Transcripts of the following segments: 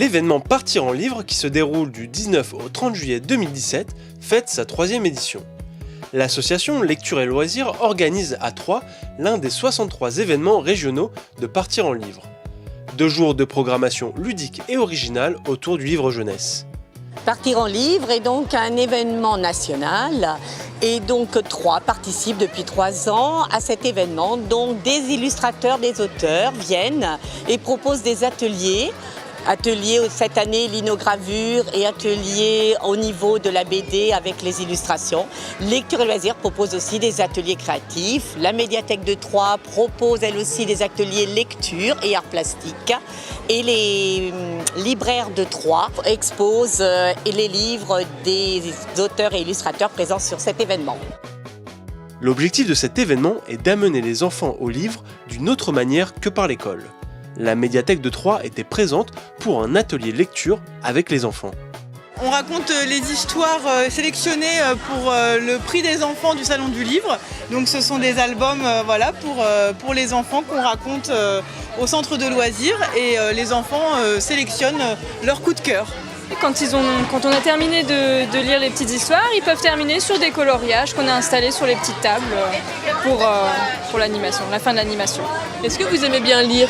L'événement Partir en livre, qui se déroule du 19 au 30 juillet 2017, fête sa 3e édition. L'association Lecture et Loisirs organise à Troyes l'un des 63 événements régionaux de Partir en livre. 2 jours de programmation ludique et originale autour du livre jeunesse. Partir en livre est donc un événement national et donc Troyes participe depuis 3 ans à cet événement. Donc des illustrateurs, des auteurs viennent et proposent des ateliers. Atelier cette année linogravure et atelier au niveau de la BD avec les illustrations. Lecture et Loisirs propose aussi des ateliers créatifs. La médiathèque de Troyes propose elle aussi des ateliers lecture et arts plastiques. Et les libraires de Troyes exposent les livres des auteurs et illustrateurs présents sur cet événement. L'objectif de cet événement est d'amener les enfants au livre d'une autre manière que par l'école. La médiathèque de Troyes était présente pour un atelier lecture avec les enfants. On raconte les histoires sélectionnées pour le prix des enfants du Salon du Livre. Donc ce sont des albums pour les enfants qu'on raconte au centre de loisirs et les enfants sélectionnent leur coup de cœur. Quand on a terminé de lire les petites histoires, ils peuvent terminer sur des coloriages qu'on a installés sur les petites tables pour l'animation, la fin de l'animation. Est-ce que vous aimez bien lire ?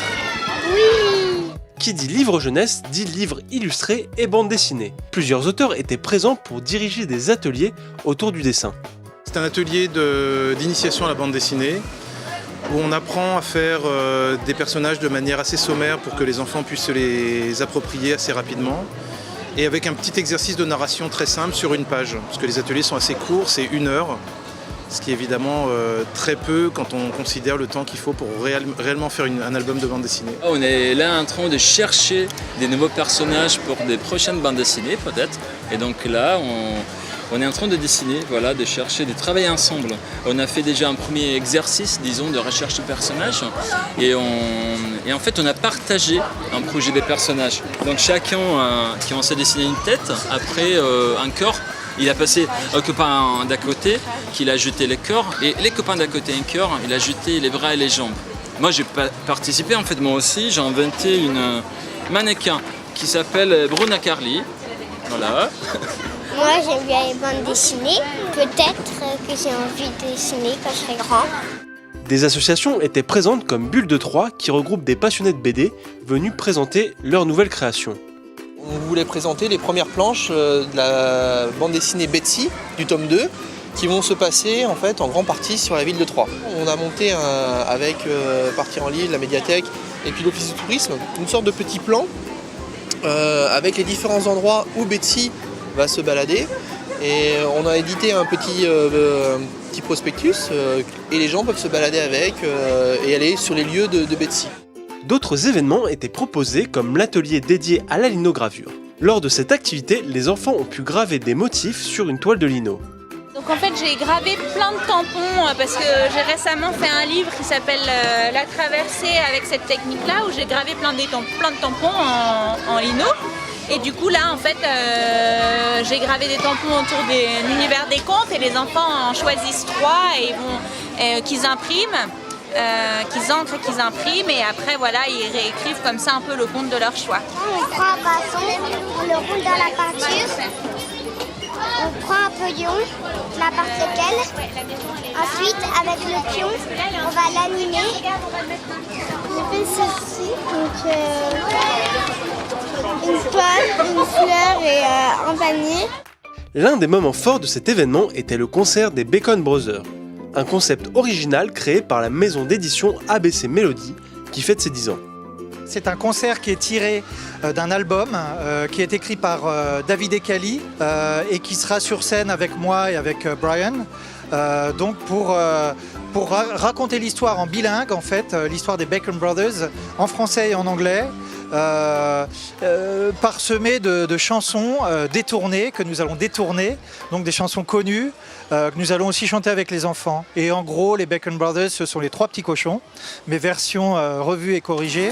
Oui. Qui dit livre jeunesse dit livre illustré et bande dessinée. Plusieurs auteurs étaient présents pour diriger des ateliers autour du dessin. C'est un atelier d'initiation à la bande dessinée où on apprend à faire des personnages de manière assez sommaire pour que les enfants puissent se les approprier assez rapidement. Et avec un petit exercice de narration très simple sur une page, parce que les ateliers sont assez courts, c'est 1 heure, ce qui est évidemment très peu quand on considère le temps qu'il faut pour réellement faire un album de bande dessinée. On est là en train de chercher des nouveaux personnages pour des prochaines bandes dessinées peut-être, et donc là on est en train de dessiner, voilà, de chercher, de travailler ensemble. On a fait déjà un premier exercice, disons, de recherche de personnages et en fait on a partagé un projet des personnages. Donc chacun qui commence à dessiner une tête, après un corps. Il a passé au copain d'à côté, qu'il a jeté les corps, et les copains d'à côté un cœur, il a jeté les bras et les jambes. Moi j'ai participé, en fait moi aussi, j'ai inventé une mannequin qui s'appelle Bruna Carly. Voilà. Moi j'aime bien les bandes dessinées, peut-être que j'ai envie de dessiner quand je serai grand. Des associations étaient présentes comme Bulle de Troyes qui regroupe des passionnés de BD venus présenter leurs nouvelles créations. On voulait présenter les premières planches de la bande dessinée Betsy du tome 2 qui vont se passer en fait en grande partie sur la ville de Troyes. On a monté avec Partir en livre, la médiathèque et puis l'office du tourisme une sorte de petit plan avec les différents endroits où Betsy va se balader et on a édité un petit prospectus et les gens peuvent se balader avec et aller sur les lieux de Betsy. D'autres événements étaient proposés comme l'atelier dédié à la linogravure. Lors de cette activité, les enfants ont pu graver des motifs sur une toile de lino. Donc en fait j'ai gravé plein de tampons parce que j'ai récemment fait un livre qui s'appelle La traversée avec cette technique-là où j'ai gravé plein de tampons en lino. Et du coup là en fait j'ai gravé des tampons autour de l'univers des contes et les enfants en choisissent 3 et qu'ils impriment. Qu'ils encrent et qu'ils impriment et après voilà ils réécrivent comme ça un peu le conte de leur choix. On prend un bâton, on le roule dans la peinture, on prend un pion, n'importe lequel, ensuite avec le pion on va l'animer. J'ai fait ceci, donc une toile, une fleur et un panier. L'un des moments forts de cet événement était le concert des Bacon Brothers. Un concept original créé par la maison d'édition ABC Mélodie qui fête ses 10 ans. C'est un concert qui est tiré d'un album qui est écrit par David Ekali et qui sera sur scène avec moi et avec Brian. Donc pour raconter l'histoire en bilingue, en fait, l'histoire des Bacon Brothers en français et en anglais. Parsemé de chansons détournées, que nous allons détourner, donc des chansons connues, que nous allons aussi chanter avec les enfants. Et en gros, les Bacon Brothers, ce sont les 3 petits cochons, mais version revue et corrigée.